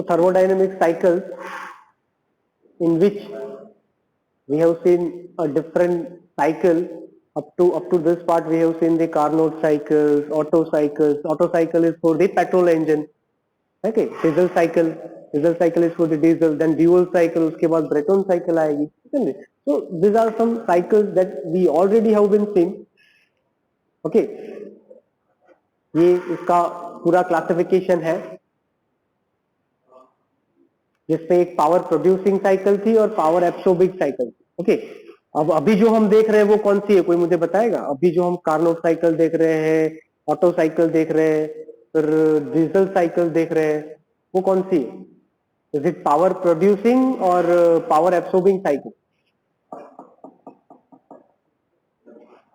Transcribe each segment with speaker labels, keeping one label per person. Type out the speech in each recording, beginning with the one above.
Speaker 1: So thermodynamic cycles in which we have seen a different cycle up to this part. We have seen the Carnot cycles, Otto cycles. Otto cycle is for the petrol engine. Okay, diesel cycle is for the diesel. Then dual cycle, उसके बाद Breton cycle आएगी. So these are some cycles that we already have been seen. Okay, ये इसका पूरा classification है, जिसमें एक power producing cycle थी और पावर एब्सॉर्बिंग साइकिल थी. ओके, अब अभी जो हम देख रहे हैं वो कौन सी है, कोई मुझे बताएगा? अभी जो हम कार्नोट साइकिल देख रहे हैं, ऑटो साइकिल देख रहे हैं, फिर डीजल साइकिल देख रहे हैं, वो कौन सी है? इज इट पावर प्रोड्यूसिंग और पावर एब्सॉर्बिंग साइकिल?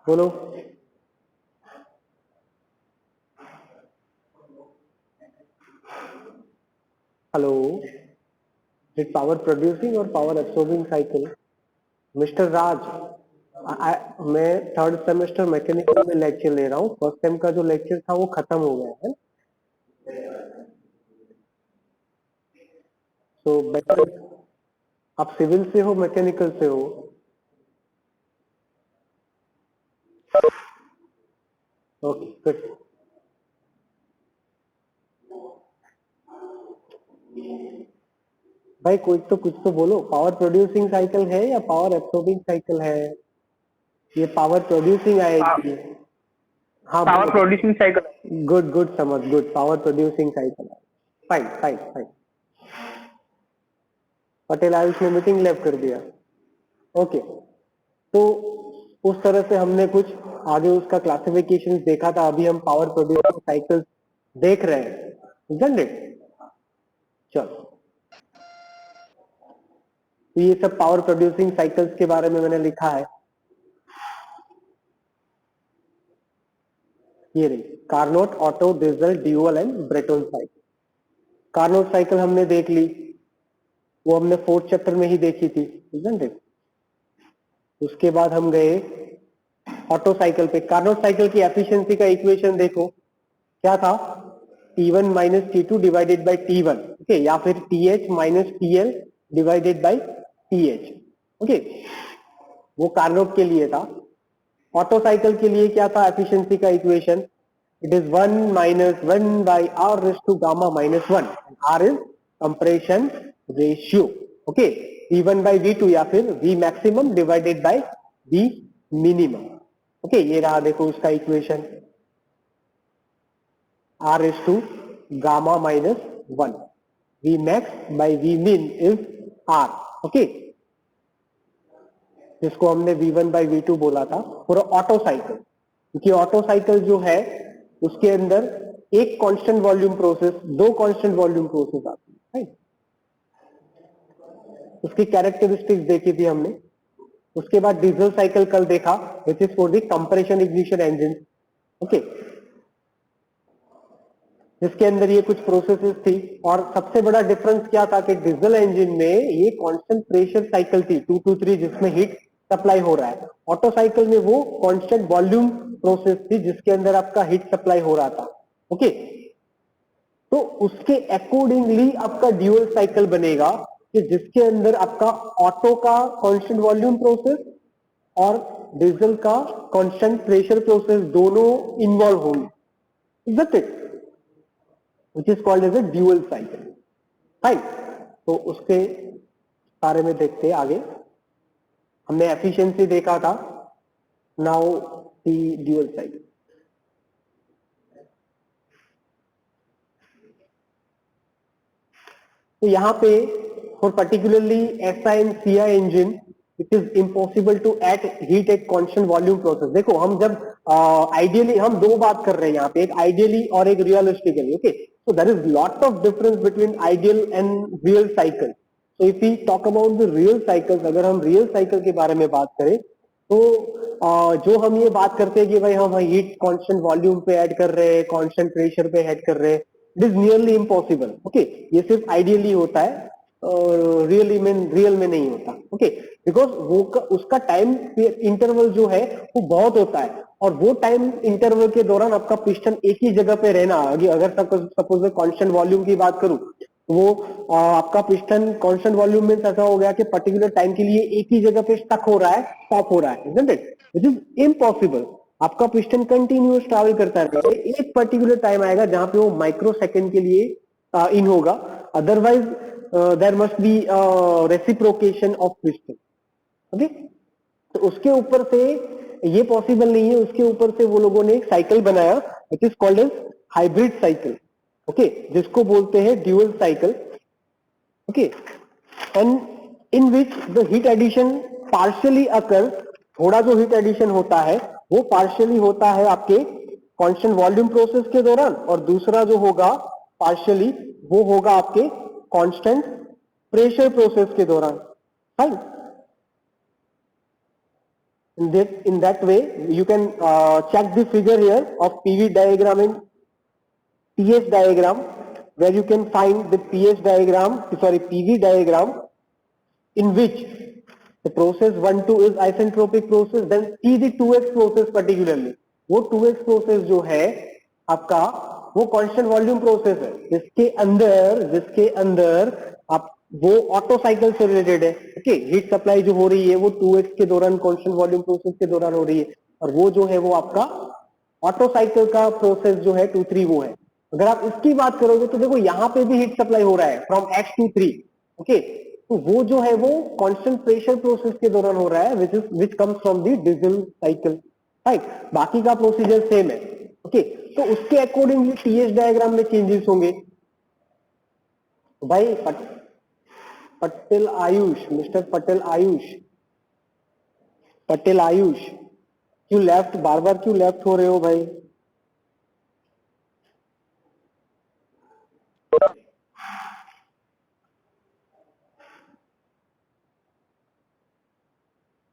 Speaker 1: बोलो. हेलो, इट पावर प्रोड्यूसिंग और पावर एब्सॉर्बिंग साइकिल? मिस्टर राज, मैं थर्ड सेमेस्टर मैकेनिकल में लेक्चर ले रहा हूँ. फर्स्ट टाइम का जो लेक्चर था वो खत्म हो गया है. तो बेटर, आप सिविल से हो मैकेनिकल से हो? Okay good. भाई कुछ तो बोलो. पावर प्रोड्यूसिंग साइकिल है या पावर एब्सॉर्बिंग साइकिल है? ये पावर प्रोड्यूसिंग आएगी. हाँ,
Speaker 2: power producing cycle.
Speaker 1: Good good समझ, good. Power producing cycle. Fine fine fine. Patel Ayush ने मीटिंग लैब कर दिया. ओके, तो उस तरह से हमने कुछ आगे उसका क्लासिफिकेशन देखा था. अभी हम पावर प्रोड्यूसिंग साइकिल देख रहे हैं, isn't it? चलो, तो ये सब पावर प्रोड्यूसिंग साइकिल्स के बारे में मैंने लिखा है. ये रही Carnot, Otto, diesel, dual and Brayton cycle. Carnot cycle हमने देख ली, वो हमने फोर्थ चैप्टर में ही देखी थी, isn't it? उसके बाद हम गए ऑटो साइकिल पे. कार्नोट साइकिल की एफिशिएंसी का इक्वेशन देखो, क्या था? T1 minus T2 divided by T1. Okay, या फिर TH minus TL divided by TH. Okay, वो कार्नोट के लिए था. ऑटो साइकिल के लिए क्या था एफिशिएंसी का equation? It is 1 minus 1 by R raise to gamma minus 1. R इज compression ratio. Okay, V1 by V2 या फिर V maximum divided by V minimum. Okay, ये रहा देखो उसका equation. R is to gamma minus 1. V max by V min is R. Okay, जिसको हमने V1 by V2 बोला था फॉर ऑटो साइकिल. क्योंकि ऑटो साइकिल जो है उसके अंदर एक कांस्टेंट वॉल्यूम प्रोसेस, दो कांस्टेंट वॉल्यूम प्रोसेस आती है. उसकी कैरेक्टरिस्टिक्स देखी थी हमने. उसके बाद डीजल साइकिल कल देखा, which is for the compression ignition engine. Okay, जिसके अंदर ये कुछ प्रोसेसेस थी. और सबसे बड़ा डिफरेंस क्या था कि डीजल इंजन में ये कांस्टेंट प्रेशर साइकिल थी 2 to 3, जिसमें हीट सप्लाई हो रहा है. ऑटो साइकिल में वो कांस्टेंट वॉल्यूम प्रोसेस थी जिसके अंदर आपका हीट सप्लाई हो रहा था. ओके, तो उसके अकॉर्डिंगली आपका ड्यूअल साइकिल बनेगा कि जिसके अंदर आपका ऑटो का कांस्टेंट वॉल्यूम प्रोसेस और डीजल का कांस्टेंट प्रेशर प्रोसेस दोनों इन्वॉल्व होंगे. Is that it? which is called as a dual cycle. Fine. तो उसके बारे में देखते हैं आगे. हमने एफिशिएंसी देखा था. Now the dual cycle. तो यहाँ पे for particularly SI and CI engine it is impossible to add heat at constant volume process. देखो हम जब आइडियली हम दो बात कर रहे हैं यहाँ पे, एक आइडियली और एक realistically. Okay, so there is lot of difference between ideal and real cycle. So if we talk about the real cycles, अगर हम real cycle के बारे में बात करें तो जो हम ये बात करते हैं कि भाई हम हीट कांस्टेंट वॉल्यूम पे ऐड कर रहे हैं, कांस्टेंट प्रेशर पे ऐड कर रहे हैं, it is nearly impossible. Okay, ये सिर्फ आइडियली होता है, रियल में नहीं होता. ओके, बिकॉज वो उसका टाइम इंटरवल जो है वो बहुत होता है, और वो टाइम इंटरवल के दौरान आपका पिस्टन एक ही जगह पे रहना, अगर सपोज मैं कांस्टेंट वॉल्यूम की बात करूं वो आपका पिस्टन कांस्टेंट वॉल्यूम में ऐसा हो गया कि पर्टिकुलर टाइम के लिए एक ही जगह पे स्टक हो रहा है, स्टॉप हो रहा है, isn't it? Which is impossible. आपका पिस्टन कंटिन्यूअस ट्रैवल करता रहेगा, एक पर्टिकुलर टाइम आएगा जहां पे वो माइक्रो सेकंड के लिए इन होगा, otherwise there must be reciprocation of piston. Okay, तो उसके ऊपर से ये पॉसिबल नहीं है, उसके ऊपर से वो लोगों ने एक साइकिल बनाया it is called as hybrid cycle. Okay, जिसको बोलते हैं dual cycle. Okay, and in which the heat addition partially occur, थोड़ा जो हीट एडिशन होता है वो पार्शियली होता है आपके कांस्टेंट वॉल्यूम प्रोसेस के दौरान, और दूसरा जो होगा पार्शियली वो होगा आपके कांस्टेंट प्रेशर प्रोसेस के दौरान. Fine. In that way you can check the figure here of PV diagram and PS diagram, where you can find the PS diagram, sorry, PV diagram, in which the process 1-2 is isentropic process. Then see the 2x process particularly. वो 2x process जो है आपका वो constant volume process है, जिसके अंदर आप वो ऑटो साइकिल से रिलेटेड है. ओके, हीट सप्लाई जो हो रही है वो 2x के दौरान कांस्टेंट वॉल्यूम प्रोसेस के दौरान हो रही है, और वो जो है वो आपका ऑटो साइकिल का प्रोसेस जो है 2-3 वो है. अगर आप इसकी बात करोगे तो देखो यहाँ पे भी हीट सप्लाई हो रहा है फ्रॉम x to 3. ओके, तो वो जो है वो कांस्टेंट प्रेशर प्रोसेस के दौरान हो रहा है, which comes from the diesel cycle. Right, बाकी का प्रोसीजर सेम है. ओके, तो उसके अकॉर्डिंगली टीएस डायग्राम में चेंजेस होंगे. भाई पटेल आयुष, मिस्टर पटेल आयुष क्यों लेफ्ट, बार बार क्यों लेफ्ट हो रहे हो भाई?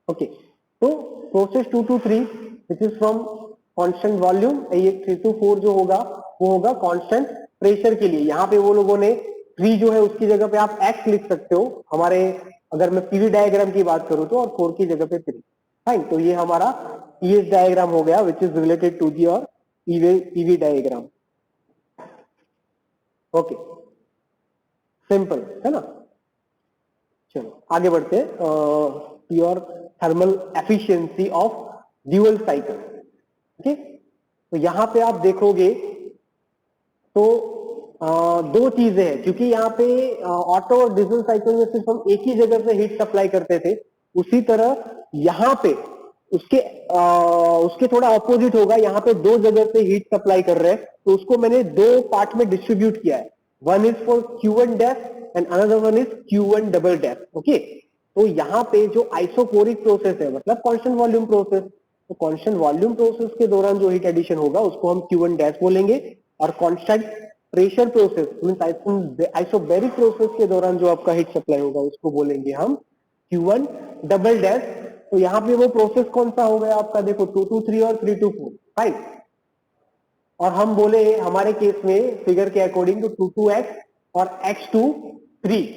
Speaker 1: ओके, तो process 2 to 3 which is from constant volume, ये 3 to 4 जो होगा वो होगा कांस्टेंट प्रेशर के लिए. यहाँ पे वो लोगों ने 3 जो है उसकी जगह पे आप x लिख सकते हो हमारे, अगर मैं पीवी डायग्राम की बात करूं तो, और 4 की जगह पे 3. फाइन, तो ये हमारा पीएस डायग्राम हो गया which is related to the और पीवी डायग्राम. ओके, सिंपल है ना. चलो आगे बढ़ते हैं. Pure thermal efficiency of dual cycle. Okay, तो यहां पे आप देखोगे तो दो चीजें हैं, क्योंकि यहाँ पे ऑटो और डीजल साइकिल में सिर्फ हम एक ही जगह से हीट सप्लाई करते थे, उसी तरह यहाँ पे उसके थोड़ा ऑपोजिट होगा. यहाँ पे दो जगह से हीट सप्लाई कर रहे हैं, तो उसको मैंने दो पार्ट में डिस्ट्रीब्यूट किया है. One is for Q1 dash and another one is Q1 double dash. Okay, तो यहाँ पे जो आइसोकोरिक प्रोसेस है मतलब कांस्टेंट वॉल्यूम प्रोसेस, तो कांस्टेंट वॉल्यूम प्रोसेस के दौरान जो हीट एडिशन होगा उसको हम Q1 डैश बोलेंगे, और constant pressure process means isobaric process के दौरान जो आपका हीट सप्लाई होगा उसको बोलेंगे हम Q1 डबल डैश. तो यहाँ पे वो प्रोसेस कौन सा हो गया आपका, देखो 2 to 3 और 3 to 4. फाइन, और हम बोले हमारे केस में फिगर के अकॉर्डिंग टू 2 to x और x to 3.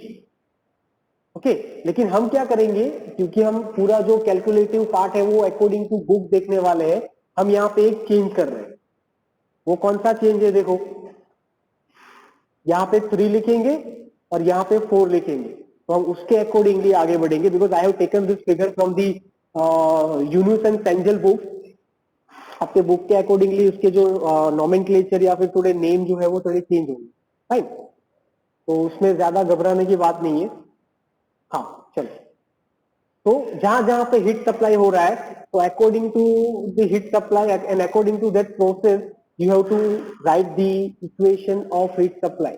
Speaker 1: ओके, लेकिन हम क्या करेंगे, क्योंकि हम पूरा जो कैलकुलेटिव पार्ट है वो अकॉर्डिंग टू बुक देखने वाले हैं, हम यहाँ पे एक चेंज कर रहे हैं. वो कौन सा चेंज है, देखो यहाँ पे 3 लिखेंगे और यहाँ पे 4 लिखेंगे, तो हम उसके अकॉर्डिंगली आगे बढ़ेंगे. Because I have taken this figure from the Yunus and Cengel book. आपके बुक के अकॉर्डिंगली उसके जो नॉमेनक्लेचर या फिर थोड़े नेम जो है वो थोड़े चेंज होंगे. फाइन, तो उसमें ज्यादा घबराने की बात नहीं है. हाँ चलो, तो जहां जहां पे हीट सप्लाई हो रहा है, तो according to the heat supply and according to that process you have to write the equation of heat supply.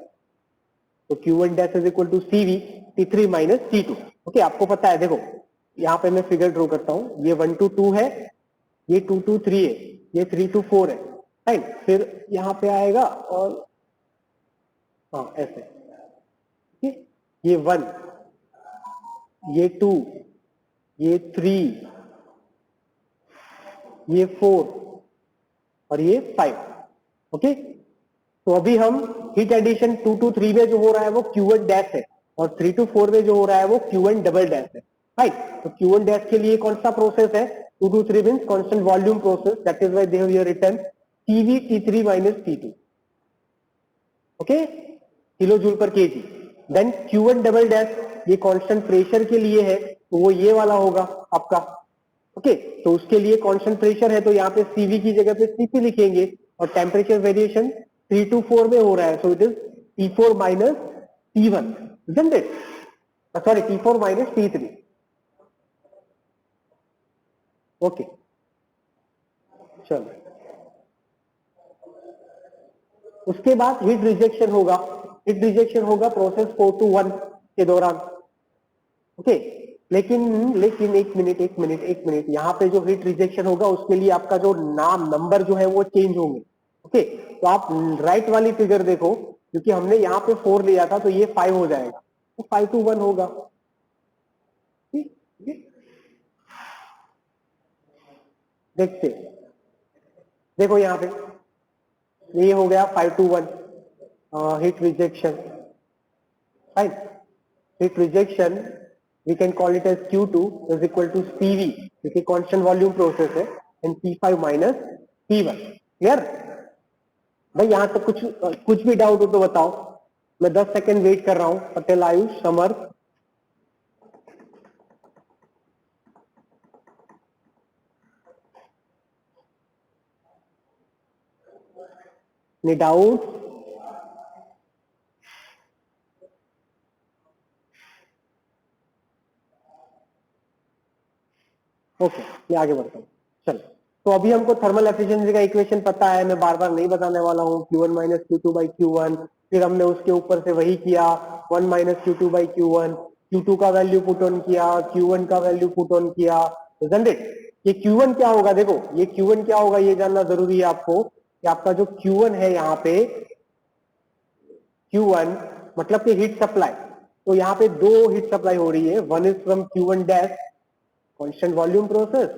Speaker 1: तो Q1 dash is equal to CV T3 minus T2. Okay, आपको पता है, देखो यहाँ पे मैं फिगर ड्रॉ करता हूँ, ये 1 to 2 है, ये 2 to 3 है, ये 3 to 4 है. राइट, फिर यहाँ पे आएगा और हाँ ऐसे, ये 1, ये 2, ये 3, ये 4 और ये 5. ओके, तो अभी हम हीट एडिशन 2 to 3 में जो हो रहा है वो Q1 डैश है, और 3 to 4 में जो हो रहा है वो Q1 डबल डैश है. राइट, तो Q1 डैश के लिए कौन सा प्रोसेस है, 2 to 3 means constant volume process, that is why they have written CV T3 minus T2. Okay, kilo joule per KG. Then Q1 double dash ये constant pressure के लिए है, तो वो ये वाला होगा आपका। ओके, तो उसके लिए कांस्टेंट प्रेशर है तो यहाँ पे CV की जगह पे CP लिखेंगे, और टेम्परेचर वेरिएशन 3 to 4 में हो रहा है, so it is T4 minus T1, isn't it? Sorry, T4 minus T3। Okay, चलो उसके बाद हीट रिजेक्शन होगा। हीट रिजेक्शन होगा प्रोसेस 4 to 1 के दौरान। ओके, लेकिन एक मिनट यहाँ पे जो हीट रिजेक्शन होगा उसके लिए आपका जो नाम नंबर जो है वो चेंज होंगे। ओके, तो आप राइट वाली फिगर देखो, क्योंकि हमने यहाँ पे 4 लिया था तो ये 5 हो जाएगा, तो 5 to 1 होगा। ठीक है? देखते देखो यहाँ पे ये हो गया 5 to 1 heat rejection. Right, heat rejection we can call it as Q2 is equal to CV, क्योंकि कांस्टेंट वॉल्यूम प्रोसेस है, and P5 minus P1। Clear भाई? यहां तक कुछ भी डाउट हो तो बताओ, मैं 10 सेकंड वेट कर रहा हूं। पटेल आयुष, समर्थ, any डाउट? ओके, मैं आगे बढ़ता हूँ। चलो, तो अभी हमको थर्मल एफिशिएंसी का इक्वेशन पता है, मैं बार बार नहीं बताने वाला हूँ। Q1 minus Q2 by Q1, फिर हमने उसके ऊपर से वही किया 1 minus Q2 by Q1, Q2 का वैल्यू पुट ऑन किया, Q1 का वैल्यू पुट ऑन किया, isn't it? ये Q1 क्या होगा? देखो ये Q1 क्या होगा ये जानना जरूरी है आपको, कि आपका जो Q1 है यहाँ पे, Q1 मतलब कि हीट सप्लाई। तो यहाँ पे दो हीट सप्लाई हो रही है, one is from Q1 dash constant volume process,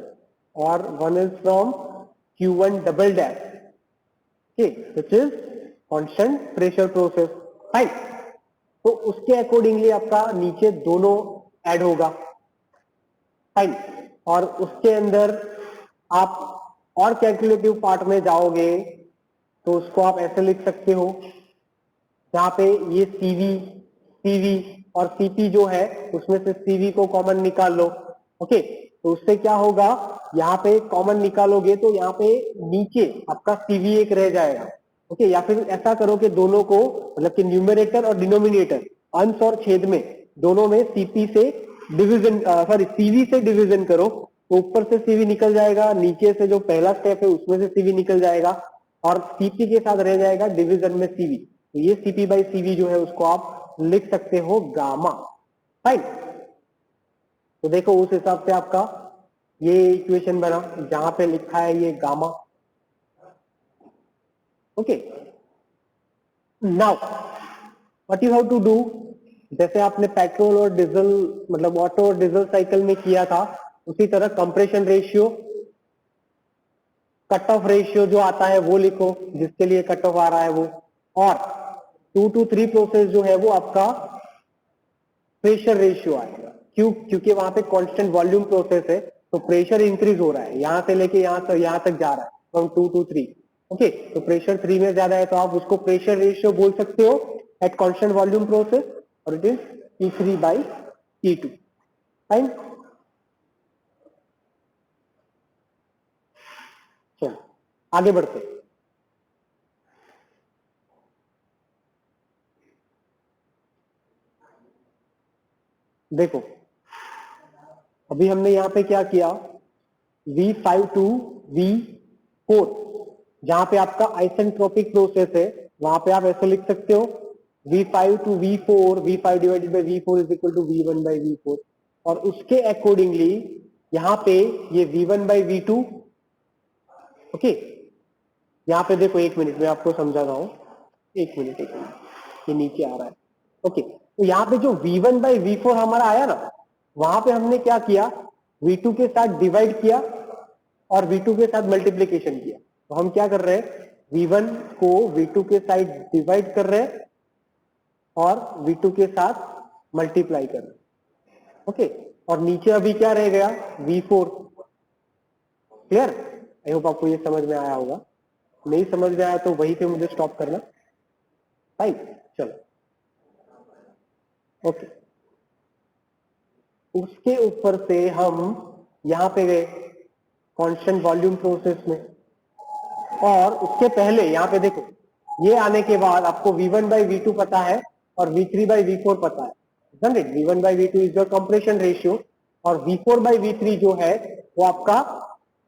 Speaker 1: और one is from Q1 double dash, which is constant pressure process. Right, तो उसके अकॉर्डिंगली आपका नीचे दोनों ऐड होगा। फाइन, और उसके अंदर आप और कैलकुलेटिव पार्ट में जाओगे तो उसको आप ऐसे लिख सकते हो, जहां पे ये CV और CP जो है उसमें से CV को कॉमन निकाल लो। ओके, तो उससे क्या होगा, यहाँ पे कॉमन निकालोगे तो यहाँ पे नीचे आपका CV एक रह जाएगा। ओके, या फिर ऐसा करो कि दोनों को, मतलब कि न्यूमरेटर और डिनोमिनेटर, अंश और छेद में, दोनों में CP से डिवीजन, सॉरी CV से डिवीजन करो, तो ऊपर से CV निकल जाएगा, नीचे से जो पहला स्टेप है उसमें से CV निकल जाएगा, और CP के साथ रह जाएगा डिवीजन में CV। तो ये CP बाई CV जो है उसको आप लिख सकते हो गामा। फाइन, तो देखो उस हिसाब से आपका ये इक्वेशन बना, जहां पे लिखा है ये गामा। Okay, now what you have to do, जैसे आपने पेट्रोल और डीजल, मतलब ऑटो और डीजल साइकिल में किया था, उसी तरह compression ratio, cut off ratio जो आता है वो लिखो, जिसके लिए कट ऑफ आ रहा है वो, और 2 to 3 प्रोसेस जो है वो आपका प्रेशर रेशियो आएगा। क्योंकि वहां पे कांस्टेंट वॉल्यूम प्रोसेस है, तो प्रेशर इंक्रीज हो रहा है, यहां से लेके यहां तक जा रहा है, फ्रॉम 2 to 3। ओके, तो प्रेशर 3 में ज्यादा है तो आप उसको प्रेशर रेशियो बोल सकते हो एट कांस्टेंट वॉल्यूम प्रोसेस, और it is T3 by T2। Fine, चलो आगे बढ़ते हैं। देखो अभी हमने यहाँ पे क्या किया, V5 to V4, जहां पे आपका आइसेंट्रोपिक प्रोसेस है, वहां पे आप ऐसे लिख सकते हो V5 to V4, V5 divided by V4 is equal to V1 by V4, और उसके अकॉर्डिंगली यहाँ पे ये V1 बाई V2। ओके, यहाँ पे देखो, एक मिनट में आपको समझाता हूँ, एक मिनट, ये नीचे आ रहा है। ओके, तो यहाँ पे जो V1 बाई V4 हमारा आया ना, वहां पे हमने क्या किया, V2 के साथ डिवाइड किया और V2 के साथ मल्टीप्लीकेशन किया। तो हम क्या कर रहे हैं, V1 को V2 के साथ डिवाइड कर रहे हैं और V2 के साथ मल्टीप्लाई कर रहे हैं। ओके, और नीचे अभी क्या रह गया, V4। क्लियर? आई होप आपको ये समझ में आया होगा, नहीं समझ में आया तो वहीं पे मुझे स्टॉप करना। फाइन, चलो ओके, उसके ऊपर से हम यहाँ पे गए कांस्टेंट वॉल्यूम प्रोसेस में, और उसके पहले यहाँ पे देखो ये आने के बाद आपको V1 by V2 पता है और V3 by V4 पता है, isn't it? V1 by V2 is your compression ratio और V4 by V3 जो है वो आपका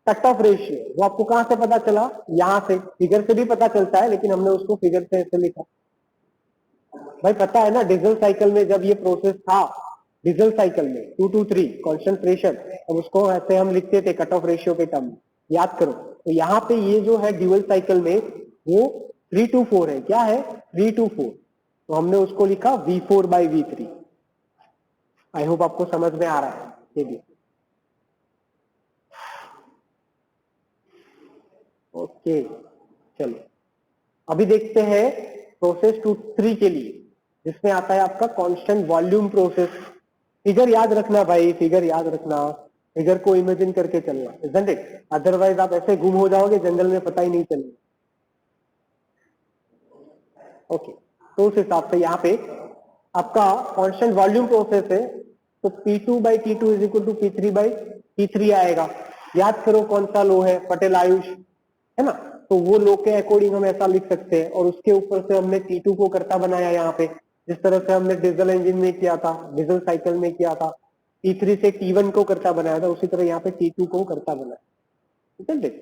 Speaker 1: कट ऑफ रेशियो। वो आपको कहां से पता चला? यहां से, फिगर से भी पता चलता है लेकिन हमने उसको फिगर से ऐसे लिखा। भाई पता है ना डीजल साइकिल में जब ये प्रोसेस था, डीजल साइकिल में 2 to 3 कांस्टेंट प्रेशर, अब उसको ऐसे हम लिखते थे कट ऑफ रेशियो के टर्म में, याद करो। तो यहाँ पे ये जो है ड्यूअल साइकिल में वो 3 to 4 है। क्या है? 3 to 4। तो हमने उसको लिखा V4 by V3। I hope आपको समझ में आ रहा है ये भी। ओके चलो अभी देखते हैं प्रोसेस 2-3 के लिए, जिसमें आता है आपका कांस्टेंट वॉल्यूम प्रोसेस। फिगर याद रखना भाई, फिगर याद रखना, फिगर को इमेजिन करके चलना, isn't it? अदरवाइज आप ऐसे गुम हो जाओगे जंगल में, पता ही नहीं चलेगा। ओके, तो उस हिसाब से यहाँ पे आपका कांस्टेंट वॉल्यूम प्रोसेस है, तो P2 by T2 is equal to P3 by T3 आएगा। याद करो कौन सा लो है? पटेल आयुष, है ना? तो वो लो के अकॉर्डिंग हम ऐसा लिख सकते हैं, और उसके ऊपर से हमने T2 को करता बनाया यहाँ पे, जिस तरह से हमने डीजल इंजन में किया था, डीजल साइकिल में किया था, T3 से T1 को करता बनाया था, उसी तरह यहाँ पे T2 को करता बनाया, ठीक है।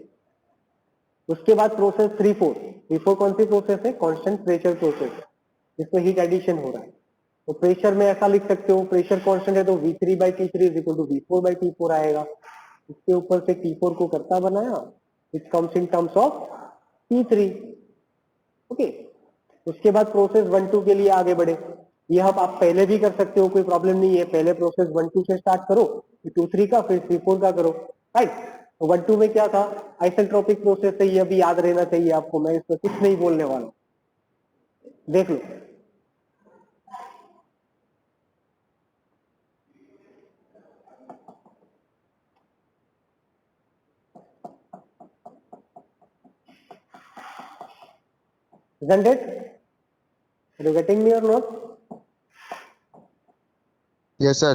Speaker 1: उसके बाद प्रोसेस 3-4, 3-4 कौन सी प्रोसेस है? कांस्टेंट प्रेशर प्रोसेस है, जिसमें हीट एडिशन हो रहा है। तो प्रेशर में ऐसा लिख सकते हो, प्रेशर कांस्टेंट है तो V3 by T3 is equal to V4 by T4 आएगा। इसके ऊपर से T4 को करता बनाया, which comes in terms of T3। Okay, उसके बाद प्रोसेस 1-2 के लिए आगे बढ़े। ये अब आप पहले भी कर सकते हो, कोई प्रॉब्लम नहीं है। पहले प्रोसेस 1-2 से स्टार्ट करो, फिर 2-3 का, फिर 3-4 का करो, राइट। तो 1-2 में क्या था? आइसेंट्रोपिक प्रोसेस है, ये अभी याद रहना चाहिए आपको, मैं इसमें कुछ नहीं बोलने वाला, देख लो। Isn't it? Are you getting me or not?
Speaker 2: Yes, sir.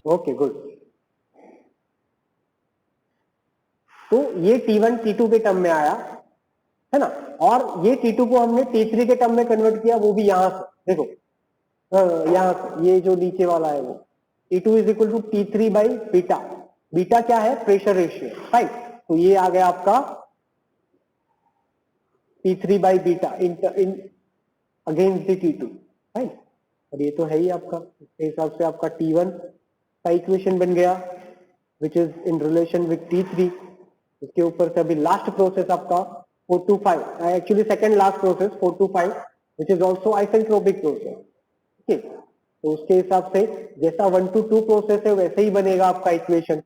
Speaker 1: Okay, good. तो ये T1 T2 के टर्म में आया, है ना? और ये T2 को हमने T3 के टर्म में कन्वर्ट किया, वो भी यहां से देखो, यहां से ये जो नीचे वाला है वो T2 is equal to T3 by beta. Beta क्या है? Pressure ratio, right. तो ये आ गया आपका T3 by beta in against the T2, right. और ये तो है ही आपका, इसके हिसाब से आपका T1 का इक्वेशन बन गया, which is in relation with T3। इसके ऊपर से अभी लास्ट प्रोसेस आपका 4 to 5, actually second last process 4 to 5, which is also isentropic process. ठीक है, तो उसके हिसाब से जैसा 1 to 2 प्रोसेस है वैसे ही बनेगा आपका इक्वेशन।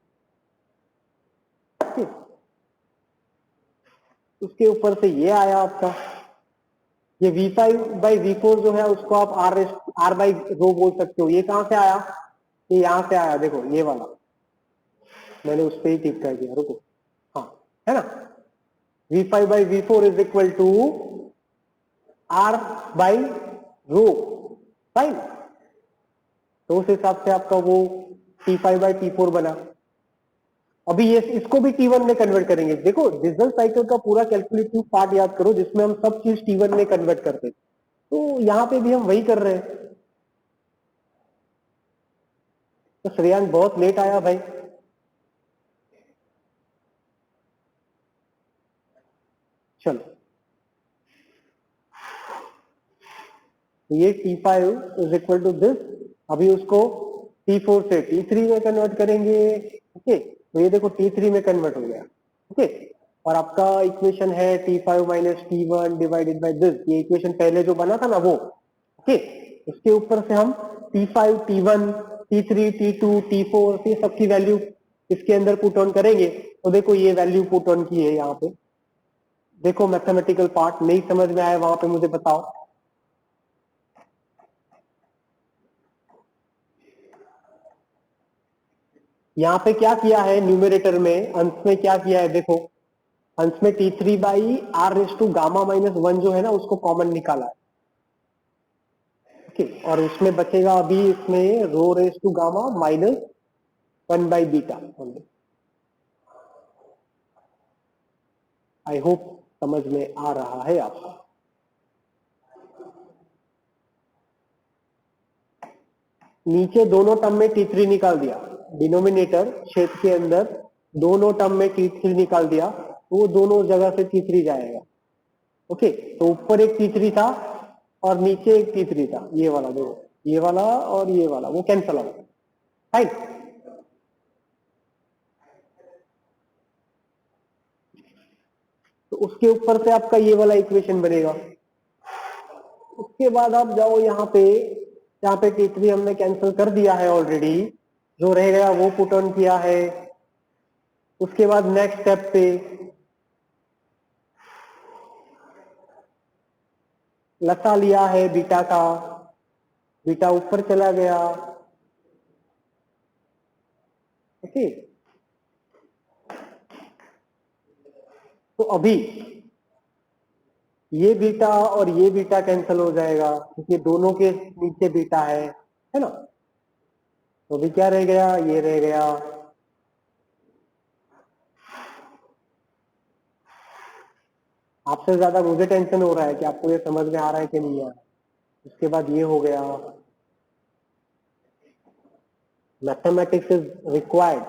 Speaker 1: उसके ऊपर से ये आया आपका, ये V5 by V4 जो है उसको आप R by रो बोल सकते हो। ये कहां से आया? ये यहां से आया, देखो ये वाला, मैंने उस पर ही टिक कर दिया, रुको, हाँ, है ना? V5 by V4 is equal to R by rho, fine. तो उस हिसाब से आपका वो T5 by T4 बना। अभी ये इसको भी T1 में कन्वर्ट करेंगे। देखो डीजल साइकिल का पूरा कैलकुलेटिव पार्ट याद करो, जिसमें हम सब चीज T1 में कन्वर्ट करते, तो यहां पे भी हम वही कर रहे हैं। तो श्रेयांक बहुत लेट आया भाई। चलो, ये T5 is equal to this, अभी उसको T4 से T3 में कन्वर्ट करेंगे। ओके, तो ये देखो T3 में कन्वर्ट हो गया। ओके, और आपका इक्वेशन है T5 minus T1 divided by this, ये इक्वेशन पहले जो बना था ना वो। ओके, उसके ऊपर से हम T5, T1, T3, T2, T4 ये सबकी वैल्यू इसके अंदर पुट ऑन करेंगे। तो देखो ये वैल्यू पुट ऑन की है यहाँ पे, देखो मैथमेटिकल पार्ट नहीं समझ में आया वहां पे मुझे बताओ। यहाँ पे क्या किया है न्यूमरेटर में, अंश में क्या किया है देखो, अंश में T3 by R raise to gamma minus 1 जो है ना उसको कॉमन निकाला है। ओके, और उसमें बचेगा अभी इसमें rho raise to gamma minus 1 by beta. I hope समझ में आ रहा है आपको। नीचे दोनों टर्म में T3 निकाल दिया, डिनोमिनेटर छेद के अंदर दोनों टर्म में T3 निकाल दिया, तो वो दोनों जगह से T3 जाएगा। ओके, तो ऊपर एक T3 था और नीचे एक T3 था, ये वाला देखो, ये वाला और ये वाला वो कैंसल हो गया। राइट, तो उसके ऊपर से आपका ये वाला इक्वेशन बनेगा। उसके बाद आप जाओ यहाँ पे, यहाँ पे T3 हमने कैंसिल कर दिया है ऑलरेडी, जो रह गया वो पुट ऑन किया है। उसके बाद नेक्स्ट स्टेप पे लसा लिया है बीटा का, बीटा ऊपर चला गया। ओके, तो अभी ये बीटा और ये बीटा कैंसिल हो जाएगा क्योंकि दोनों के नीचे बीटा है ना। तो अभी क्या रह गया, ये रह गया। आपसे ज्यादा मुझे टेंशन हो रहा है कि आपको ये समझ में आ रहा है कि नहीं आ रहा। उसके बाद ये हो गया, mathematics is required,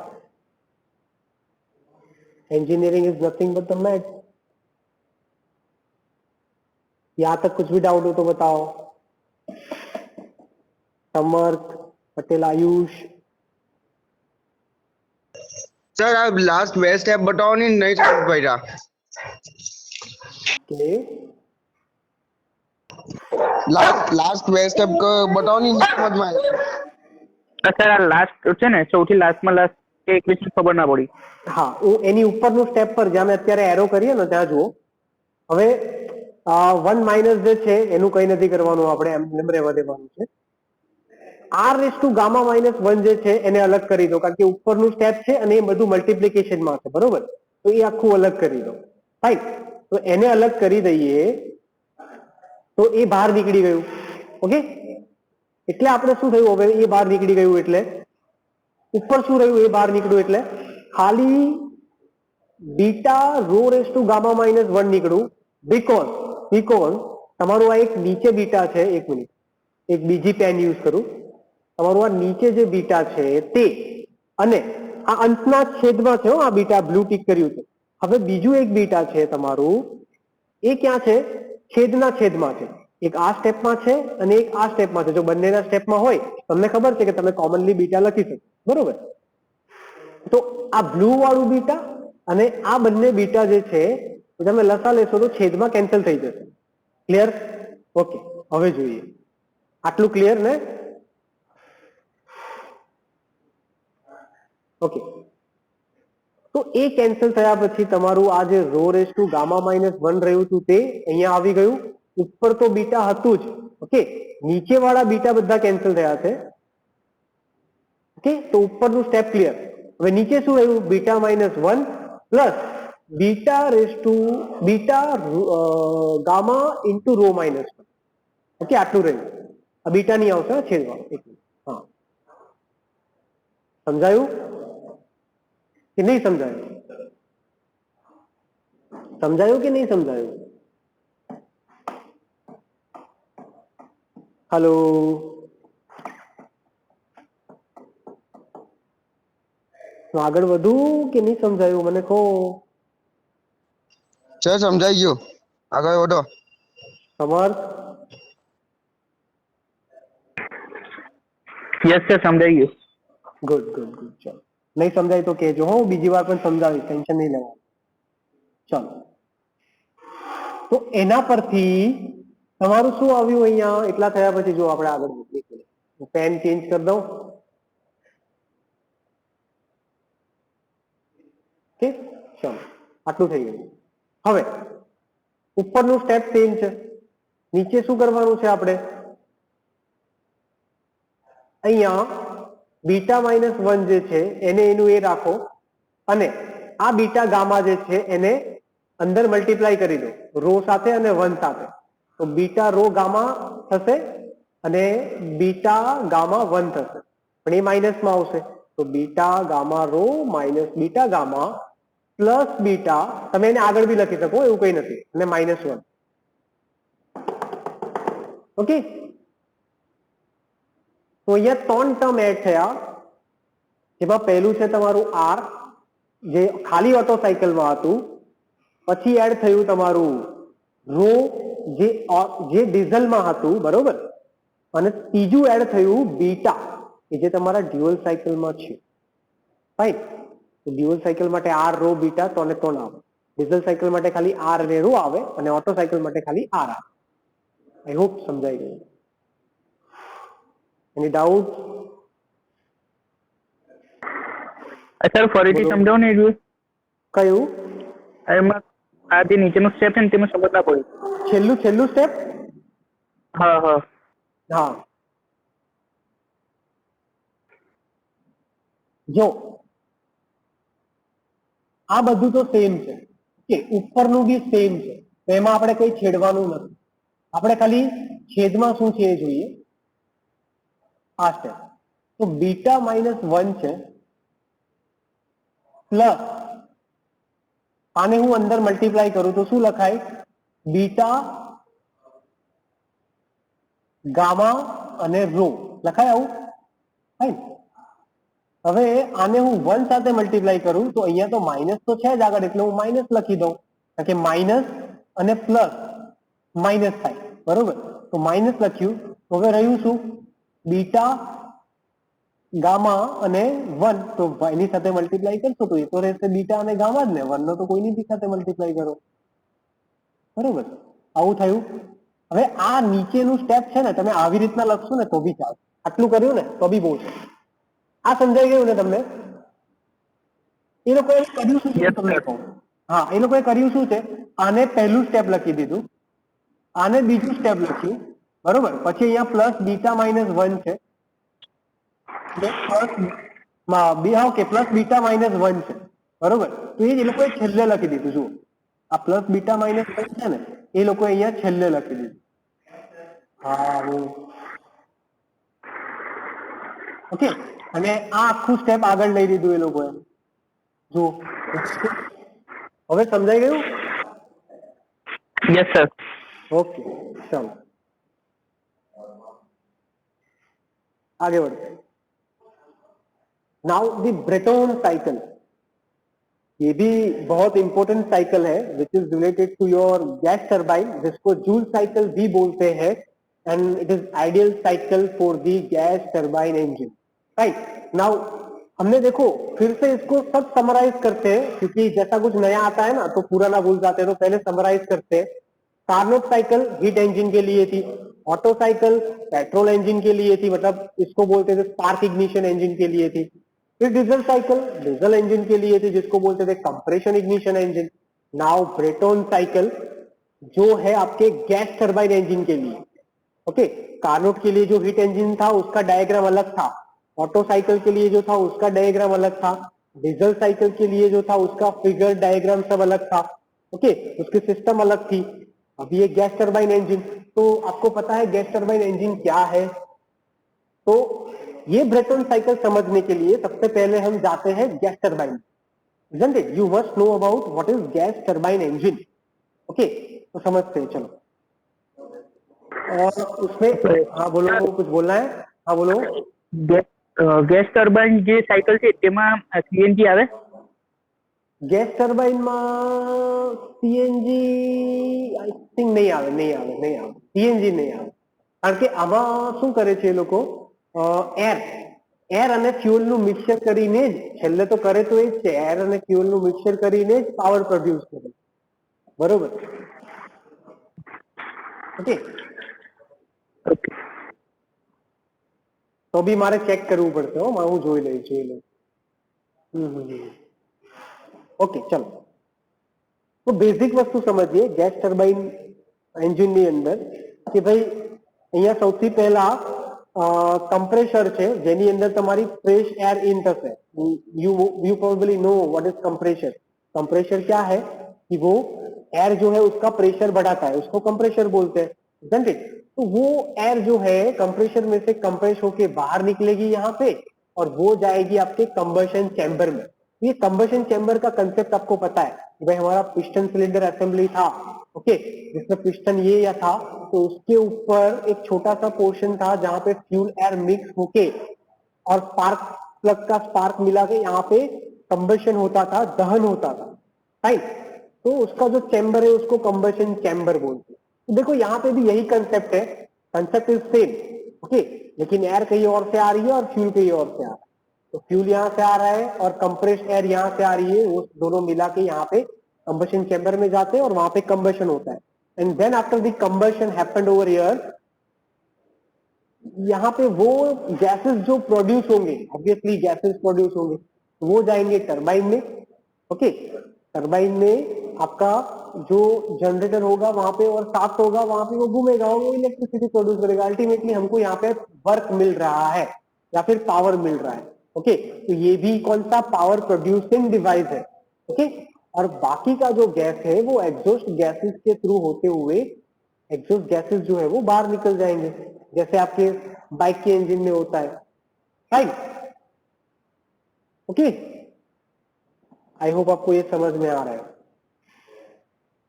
Speaker 1: engineering is nothing but the math। यहां तक कुछ भी डाउट हो तो बताओ। समर्थ, पटेल, आयुष।
Speaker 2: सर आप लास्ट वे स्टेप बताओ, नहीं समझ पाई रहा।
Speaker 1: के
Speaker 2: लास्ट वे स्टेप को बताओ, नहीं समझ में आया।
Speaker 3: સર આ લાસ્ટ છે ને, સૌથી લાસ્ટમાં લાસ્ટ કે ઇક્વેશન ખબર ના પડી।
Speaker 1: હા, એની ઉપરનું સ્ટેપ પર જ્યાં મેં અત્યારે એરો કરીએ ને ત્યાં જુઓ। હવે 1 માઇનસ જે છે એનું કંઈ નથી કરવાનું, આપણે એમ રહેવા દેવાનું છે। R raise to gamma minus 1 જે છે એને અલગ કરી દો, કારણ કે ઉપરનું સ્ટેપ છે અને એ બધું મલ્ટિપ્લિકેશનમાં છે, બરોબર? તો એ આખું અલગ કરી દો। રાઈટ, તો એને અલગ કરી દઈએ તો એ બહાર નીકળી ગયું। ઓકે, એટલે આપણે શું થયું, હવે એ બહાર નીકળી ગયું એટલે ઉપર શું રહ્યું, એ બહાર નીકળ્યું એટલે ખાલી beta rho raise to gamma minus 1 નીકળ્યું। બીકોઝ તમારું આ એક નીચે બીટા છે, એક મિનિટ એક બીજી પેન યુઝ કરું, તમારું આ નીચે જે બીટા છે તે અને આ અંશના છેદમાં છે, આ બીટા બ્લુ ટીક કર્યું છે। હવે બીજું એક બીટા છે તમારું, એ ક્યાં છે, છેદના છેદમાં છે। એક આ સ્ટેપમાં છે અને એક આ સ્ટેપમાં છે। જો બંનેના સ્ટેપમાં હોય તમને ખબર છે કે તમે કોમનલી બીટા લખી શકો, બરોબર? તો આ બ્લુ વાળું બીટા અને આ બંને બીટા જે છે તમે લસા લેશો તો છેદમાં કેન્સલ થઈ જશે। ક્લિયર? ઓકે, હવે જોઈએ, આટલું ક્લિયર ને? ઓકે, તો એ કેન્સલ થયા પછી તમારું આ જે rho raise to gamma minus 1 રહ્યું હતું તે અહીંયા આવી ગયું। ઉપર તો બીટા હતું જ, ઓકે, નીચે વાળા બીટા બધા કેન્સલ થયા છે। ઓકે, તો ઉપરનું સ્ટેપ ક્લિયર। હવે નીચે શું રહ્યું, beta minus 1 plus beta raise to beta gamma into rho minus 1। Okay, આટલું રહ્યું। આ બીટા નહીં આવશે છેદવાળું। હા, સમજાયું કે નહીં સમજાયું? સમજાયું કે નહીં સમજાયું? हेलो, तो આગળ વધુ કે નહીં સમજાયું મને કહો।
Speaker 2: સર સમજાઈ ગયું, આગળ વધો।
Speaker 1: સમર્થ,
Speaker 3: યસ સર, સમજાઈ ગયું।
Speaker 1: ગુડ ગુડ ગુડ, ચલો નહીં સમજાય તો કહેજો, હું બીજી વાર પણ સમજાવીશ, ટેન્શન નહીં લેવાનું। ચલો, તો એના પરથી તમારું શું આવ્યું અહીંયા, એટલા થયા પછી જો આપણે આગળ વધીએ, પેન ચેન્જ કરી દઉં। ઓકે, ચલો આટલું થઈ ગયું। હવે ઉપરનું સ્ટેપ સેમ છે, નીચે શું કરવાનું છે આપણે, અહીંયા બીટા માઇનસ 1 જે છે એને એનું એ રાખો અને આ બીટા ગામા જે છે એને અંદર મલ્ટીપ્લાય કરી દો રો સાથે અને 1 સાથે, તો બીટા રો ગામા થશે અને બીટા ગામા 1 થશે, પણ એ માઇનસમાં આવશે, તો beta gamma rho minus beta gamma plus beta, તમે એને આગળ બી લખી શકો, એવું કઈ નથી, અને -1. ઓકે, તો અહીંયા 3 ટર્મ એડ થયા, જેમાં પહેલું છે તમારું આર, જે ખાલી ઓટો સાયકલમાં હતું, પછી એડ થયું તમારું રો, જે ડીઝલમાં હતું, બરોબર, અને ત્રીજું એડ થયું બીટા, કે જે તમારા ડ્યુઅલ સાયકલમાં છે. રાઈટ, ડ્યુઅલ સાયકલ માટે આર રો બીટા 3 ને 3 આવે, ડીઝલ સાયકલ માટે ખાલી આર અને રો આવે, અને ઓટો સાયકલ માટે ખાલી આર આવે. આઈ હોપ સમજાઈ ગયું. એની ડાઉટ?
Speaker 3: સર ફરીથી સમજાવો ને એટલું.
Speaker 1: કયું?
Speaker 3: એમાં આ જે નીચેનું સ્ટેપ છે ને તેમાં સમજ ના પડી.
Speaker 1: છેલ્લું સ્ટેપ?
Speaker 3: હા હા
Speaker 1: હા, જો આ બધું તો સેમ છે, કે ઉપરનું બી સેમ છે, તો એમાં આપણે કઈ છેડવાનું નથી, આપણે ખાલી છેદમાં શું છે એ જોઈએ. આ સ્ટેપ તો બીટા -1 છે, પ્લસ આને હું અંદર મલ્ટીપ્લાય કરું તો શું લખાય? બીટા ગામા અને રો લખાય આવું. રાઈટ, હવે આને હું 1 સાથે મલ્ટીપ્લાય કરું તો અહીંયા તો માઇનસ તો છે જ આગળ, એટલે હું માઇનસ લખી દઉં, કારણ કે માઇનસ અને પ્લસ માઇનસ થાય, બરોબર, તો માઇનસ લખ્યું. તો હવે રહ્યું શું? બીટા ગામા અને 1, તો એની સાથે મલ્ટીપ્લાય કરશો તો એ તો રહેશે બીટા અને ગામા જ ને, 1 નો તો કોઈની બી સાથે મલ્ટીપ્લાય કરો, બરોબર, આવું થયું. હવે આ નીચેનું સ્ટેપ છે ને, તમે આવી રીતના લખશો ને તો બી ચાલે, આટલું કર્યું ને તો બી બહુ છે. આ સમજાઈ ગયું ને તમને? એ લોકોએ કર્યું શું છે તમને કહું. હા, એ લોકોએ કર્યું શું છે, આને પહેલું સ્ટેપ લખી દીધું, આને બીજું સ્ટેપ લખ્યું, બરોબર, પછી અહીંયા પ્લસ બીટા -1 છે, પ્લસ બીટા -1 છે, બરોબર, તો એ લોકોએ છેલ્લે લખી દીધું. જુઓ, આ પ્લસ બીટા -1 છે ને, એ લોકોએ અહીંયા છેલ્લે લખી દીધું. હા, ઓકે, અને આ આખું સ્ટેપ આગળ લઈ લીધું એ લોકોએ. જો હવે સમજાઈ ગયું?
Speaker 3: Yes sir.
Speaker 1: ओके, चलो आगे बढ़ते हैं. नाउ द ब्रेटोन साइकिल, ये भी बहुत इंपॉर्टेंट साइकिल है which is related to your gas turbine, जिसको जूल साइकिल भी बोलते हैं, and it is ideal cycle for the gas turbine engine. Right, now हमने देखो फिर से इसको सब समराइज करते हैं, क्योंकि जैसा कुछ नया आता है ना तो पूरा ना भूल जाते हैं, तो पहले समराइज करते हैं. कार्नोट साइकिल हीट इंजन के लिए थी, ऑटो साइकिल पेट्रोल इंजन के लिए थी, मतलब इसको बोलते थे स्पार्क इग्निशन इंजन के लिए थी. फिर डीजल साइकिल डीजल इंजन के लिए थी, जिसको बोलते थे compression ignition engine. Now Brayton cycle जो है आपके गैस टर्बाइन इंजन के लिए. ओके, कार्नोट के लिए जो हीट इंजन था उसका डायग्राम अलग था, ऑटो साइकिल के लिए जो था उसका डायग्राम अलग था, डीजल साइकिल के लिए जो था उसका फिगर डायग्राम सब अलग था. ओके, उसकी सिस्टम अलग थी. अभी ये गैस टर्बाइन इंजन, तो आपको पता है गैस टर्बाइन इंजन क्या है. तो ये ब्रेटन साइकिल समझने के लिए सबसे पहले हम जाते हैं gas turbine. isn't it? You must know about what is gas turbine engine. Okay, तो समझते हैं चलो. और उसमें हाँ बोलो, कुछ बोलना है? हाँ बोलो.
Speaker 3: ગેસ ટર્બાઇન જે સાયકલ છે તેમાં સીએનજી આવે?
Speaker 1: ગેસ ટર્બાઇનમાં સીએનજી આઈ થિંક નહીં આવે. સીએનજી નહીં આવે, કારણ કે આમાં શું કરે છે એ લોકો, એર અને ફ્યુઅલનું મિક્સચર કરીને જ છેલ્લે તો કરે તો એ જ છે, એર અને ફ્યુઅલનું મિક્સચર કરીને જ પાવર પ્રોડ્યુસ કરે, બરોબર. ઓકે, તો બી મારે ચેક કરવું પડશે, હું જોઈ લઈશ. ઓકે, ચલો. તો બેઝિક વસ્તુ સમજીએ ગેસ ટર્બાઇન એન્જિનની અંદર, કે ભાઈ અહીંયા સૌથી પહેલા कंप्रेसर છે, જેની અંદર તમારી फ्रेश एयर इन થશે. You probably know what is compressor. Compressor क्या है कि वो एयर जो है उसका प्रेशर बढ़ाता है, उसको कंप्रेसर बोलते हैं. isn't it? तो वो एयर जो है कंप्रेशर में से कंप्रेस होके बाहर निकलेगी यहाँ पे और वो जाएगी आपके कंबशन चैम्बर में। ये कंबशन चैम्बर का कंसेप्ट आपको पता है कि भाई हमारा पिस्टन सिलेंडर असेंबली था, ओके, जिसमें पिस्टन ये या था, तो उसके ऊपर एक छोटा सा पोर्शन था जहां पे फ्यूल एयर मिक्स होके और स्पार्क प्लग का स्पार्क मिला के यहाँ पे कंबशन होता था, दहन होता था, राइट। तो उसका जो चैम्बर है उसको कंबशन चैम्बर बोलते हैं। तो देखो यहाँ पे भी यही कंसेप्ट है, कंसेप्ट इज सेम, ओके, लेकिन एयर कहीं और से आ रही है और फ्यूल कहीं और से आ रहा है। तो फ्यूल यहाँ से आ रहा है और कंप्रेस्ड एयर यहाँ से आ रही है, वो दोनों मिला के यहाँ पे कंबशन चैम्बर में जाते हैं और वहां पे कंबशन होता है। And then after the combustion happened over here, यहाँ पे वो गैसेस जो प्रोड्यूस होंगे, ऑब्वियसली गैसेस प्रोड्यूस होंगे, वो जाएंगे टरबाइन में, ओके। टरबाइन में आपका जो जनरेटर होगा वहां पे और शाफ्ट होगा, वहां पे वो घूमेगा और वो इलेक्ट्रिसिटी प्रोड्यूस करेगा। अल्टीमेटली हमको यहाँ पे वर्क मिल रहा है या फिर पावर मिल रहा है, ओके। तो ये भी कौन सा पावर प्रोड्यूसिंग डिवाइस है, ओके। और बाकी का जो गैस है वो एग्जॉस्ट गैसेस के थ्रू होते हुए, एग्जॉस्ट गैसेस जो है वो बाहर निकल जाएंगे, जैसे आपके बाइक के इंजन में होता है, राइट, ओके। आई होप आपको ये समझ में आ रहा है।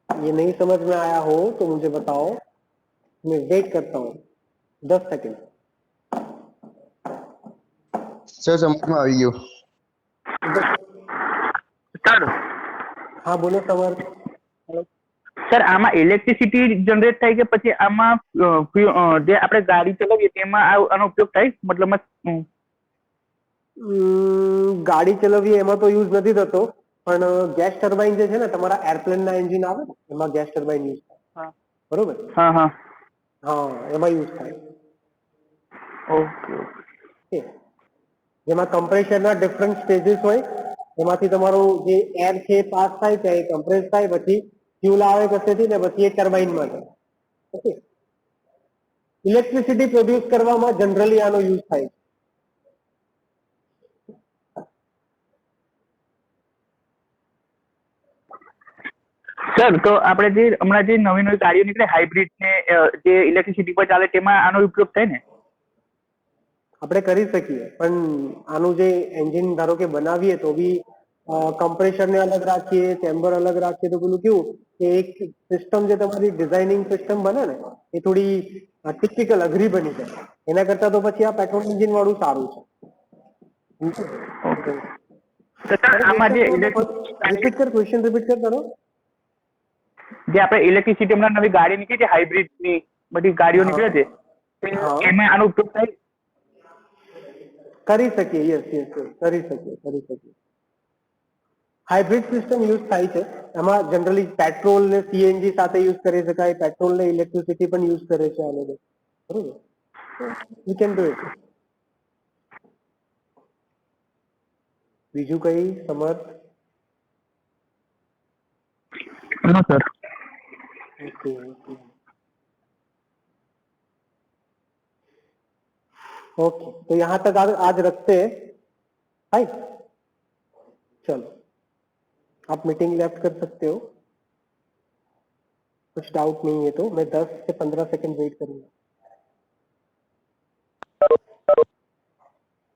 Speaker 1: ये नहीं समझ में आया हो तो मुझे बताओ, मैं वेट करता हूँ 10 सेकेंड।
Speaker 2: सर समझ में आ रही हो?
Speaker 3: સર
Speaker 1: हाँ बोलो समर।
Speaker 3: સર આમાં ઇલેક્ટ્રિસિટી જનરેટ થાય કે પછી આમાં જે આપણે ગાડી ચલાવીએ તેમાં આનો ઉપયોગ થાય મતલબ
Speaker 1: ગાડી ચલાવવી એમાં તો યુઝ નથી થતો, પણ ગેસ ટર્બાઇન જે છે ને તમારા એરપ્લેન ના એન્જિન આવે ને એમાં ગેસ ટર્બાઇન યુઝ થાય, બરોબર?
Speaker 3: હા હા
Speaker 1: હા એમાં યુઝ થાય,
Speaker 3: ઓકે
Speaker 1: ઓકે। જેમાં કમ્પ્રેશરના ડિફરન્ટ સ્ટેજીસ હોય, એમાંથી તમારું જે એર છે પાસ થાય ત્યાં કમ્પ્રેસ થાય, પછી ફ્યુલ આવે કસેથી ને પછી એ ટર્બાઇનમાં જાય, ઓકે। ઇલેક્ટ્રિસિટી પ્રોડ્યુસ કરવામાં જનરલી આનો યુઝ થાય છે।
Speaker 3: સર તો આપણે જે હમણાં જે નવી નવી ગાડીઓ નીકળે હાઇબ્રિડ ને જે ઇલેક્ટ્રિસિટી પર ચાલે તેમાં આનો ઉપયોગ થાય ને?
Speaker 1: આપણે કરી શકીએ, પણ આનું જે એન્જિન ધારો કે બનાવીએ તો બી કમ્પ્રેશર ને અલગ રાખીએ, ચેમ્બર અલગ રાખીએ તો પેલું કેવું કે એક સિસ્ટમ જે તમારી ડિઝાઇનિંગ સિસ્ટમ બને ને એ થોડી ટિપિકલ અઘરી બની જાય, એના કરતા તો પછી આ પેટ્રોલ એન્જિન વાળું સારું છે।
Speaker 3: ઓકે તો સર આમાં જે
Speaker 1: રિપીટ કર, ક્વેશ્ચન રિપીટ કર તારો।
Speaker 3: જે આપણે ઇલેક્ટ્રિસિટી હમણાં નવી ગાડી નીકળી છે હાઇબ્રિડ ની બધી ગાડીઓ નીકળે છે એમાં આનો ઉપયોગ થાય?
Speaker 1: કરી શકીએ, યસ યસ યસ, કરી શકીએ, કરી શકીએ। હાઇબ્રિડ સિસ્ટમ યુઝ થાય છે, એમાં જનરલી પેટ્રોલ ને સીએનજી સાથે યુઝ કરી શકાય, પેટ્રોલ ને ઇલેક્ટ્રિસિટી પણ યુઝ કરે છે આ લોકો, બરોબર? We can do it. બીજું કઈ સમર્થ?
Speaker 3: No sir.
Speaker 1: Okay okay okay, तो यहाँ तक आज रखते हैं, राइट। चलो आप मीटिंग लेफ्ट कर सकते हो, कुछ डाउट नहीं है तो मैं 10 से 15 सेकंड वेट करूंगा।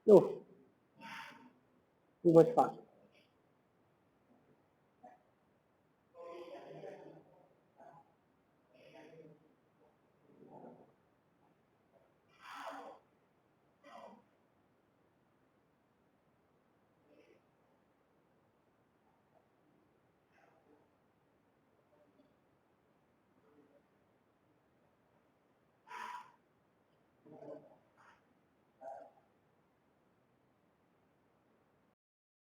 Speaker 1: Too much fast.